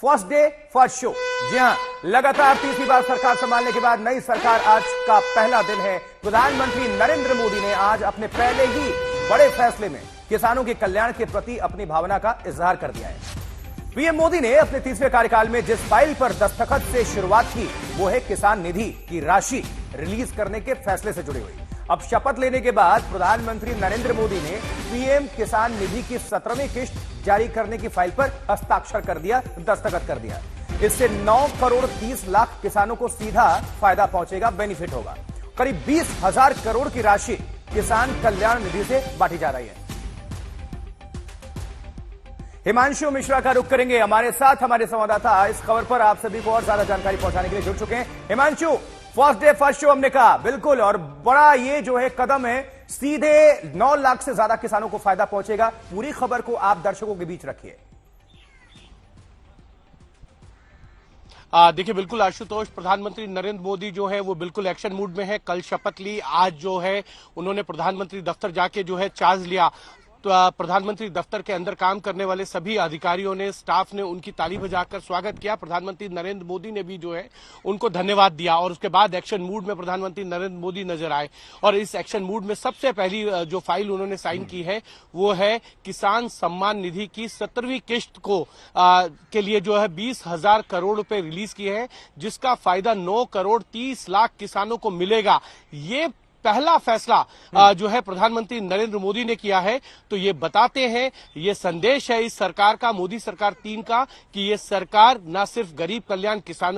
First day first show. जी हां, लगातार तीसरी बार सरकार संभालने के बाद नई सरकार आज का पहला दिन है। प्रधानमंत्री नरेंद्र मोदी ने आज अपने पहले ही बड़े फैसले में किसानों के कल्याण के प्रति अपनी भावना का इजहार कर दिया है। पीएम मोदी ने अपने तीसरे कार्यकाल में जिस फाइल पर दस्तखत से शुरुआत की वो है किसान निधि की राशि रिलीज करने के फैसले से जुड़ी हुई। अब शपथ लेने के बाद प्रधानमंत्री नरेंद्र मोदी ने पीएम किसान निधि की 17वीं किस्त जारी करने की फाइल पर हस्ताक्षर कर दिया, दस्तखत कर दिया। इससे 9 करोड़ 30 लाख किसानों को सीधा फायदा पहुंचेगा, बेनिफिट होगा। करीब 20,000 करोड़ की राशि किसान कल्याण निधि से बांटी जा रही है। हिमांशु मिश्रा का रुख करेंगे हमारे साथ। हमारे संवाददाता इस खबर पर आप सभी को और ज्यादा जानकारी पहुंचाने के लिए जुड़ चुके हैं। Himanshu, first day first show हमने कहा, बिल्कुल, और बड़ा ये जो है कदम है, सीधे 9 लाख से ज्यादा किसानों को फायदा पहुंचेगा। पूरी खबर को आप दर्शकों के बीच रखिए। देखिए, बिल्कुल आशुतोष, प्रधानमंत्री नरेंद्र मोदी जो है वो बिल्कुल एक्शन मूड में है। कल शपथ ली, आज जो है उन्होंने प्रधानमंत्री दफ्तर जाके जो है चार्ज लिया। तो प्रधानमंत्री दफ्तर के अंदर काम करने वाले सभी अधिकारियों ने, स्टाफ ने उनकी ताली बजाकर स्वागत किया। प्रधानमंत्री नरेंद्र मोदी ने भी जो है उनको धन्यवाद दिया और उसके बाद एक्शन मूड में प्रधानमंत्री नरेंद्र मोदी नजर आए। और इस एक्शन मूड में सबसे पहली जो फाइल उन्होंने साइन की है वो है किसान सम्मान निधि की 17वीं किस्त को के लिए जो है 20,000 करोड़ रुपए रिलीज किए हैं, जिसका फायदा 9 करोड़ 30 लाख किसानों को मिलेगा। ये पहला फैसला जो है प्रधानमंत्री नरेंद्र मोदी ने किया है। तो ये बताते हैं, ये संदेश है इस सरकार का, मोदी सरकार 3 का, कि ये सरकार न सिर्फ गरीब कल्याण किसान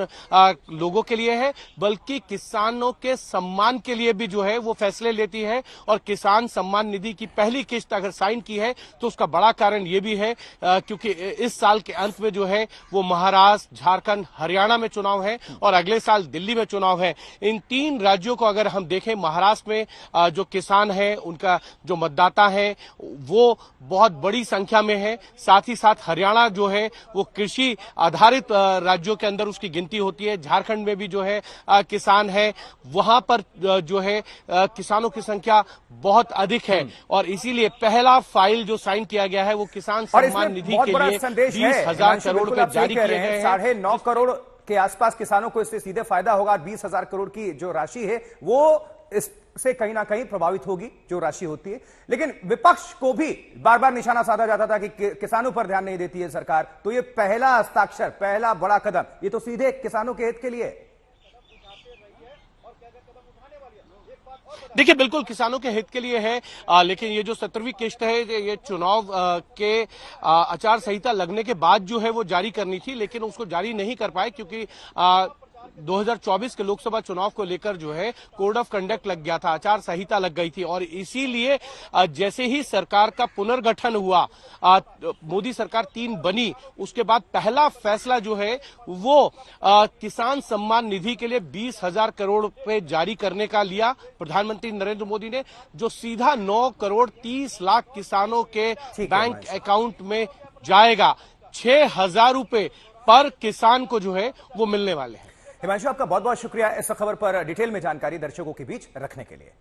लोगों के लिए है, बल्कि किसानों के सम्मान के लिए भी जो है वो फैसले लेती है। और किसान सम्मान निधि की पहली किस्त अगर साइन की है तो उसका बड़ा कारण ये भी है क्योंकि इस साल के अंत में जो है वो महाराष्ट्र, झारखंड, हरियाणा में चुनाव है और अगले साल दिल्ली में चुनाव है। इन 3 राज्यों को अगर हम देखें, महाराष्ट्र में जो किसान है, उनका जो मतदाता है वो बहुत बड़ी संख्या में है। साथ ही साथ हरियाणा जो है वो कृषि आधारित राज्यों के अंदर उसकी गिनती होती है। झारखंड में भी जो है किसान है, वहां पर जो है किसानों की संख्या बहुत अधिक है। और इसीलिए पहला फाइल जो साइन किया गया है वो किसान सम्मान निधि के लिए 20,000 करोड़ रुपए जारी किए गए हैं। 9.5 करोड़ के आसपास किसानों को इससे सीधे फायदा होगा। 20,000 करोड़ की जो राशि है वो इससे कहीं ना कहीं प्रभावित होगी, जो राशि होती है। लेकिन विपक्ष को भी बार बार निशाना साधा जाता था कि किसानों पर ध्यान नहीं देती है सरकार। तो ये पहला हस्ताक्षर, पहला बड़ा कदम, ये तो सीधे किसानों के हित के लिए। देखिए, बिल्कुल किसानों के हित के लिए है, लेकिन ये जो 17वीं किस्त है ये चुनाव के आचार संहिता लगने के बाद जो है वो जारी करनी थी, लेकिन उसको जारी नहीं कर पाए क्योंकि 2024 के लोकसभा चुनाव को लेकर जो है कोड ऑफ कंडक्ट लग गया था, आचार संहिता लग गई थी। और इसीलिए जैसे ही सरकार का पुनर्गठन हुआ, मोदी सरकार 3 बनी, उसके बाद पहला फैसला जो है वो किसान सम्मान निधि के लिए 20,000 करोड़ रुपए जारी करने का लिया प्रधानमंत्री नरेंद्र मोदी ने, जो सीधा 9 करोड़ 30 लाख किसानों के बैंक अकाउंट में जाएगा। 6,000 रुपए पर किसान को जो है वो मिलने वाले हैं। हिमांशु, आपका बहुत बहुत शुक्रिया इस खबर पर डिटेल में जानकारी दर्शकों के बीच रखने के लिए।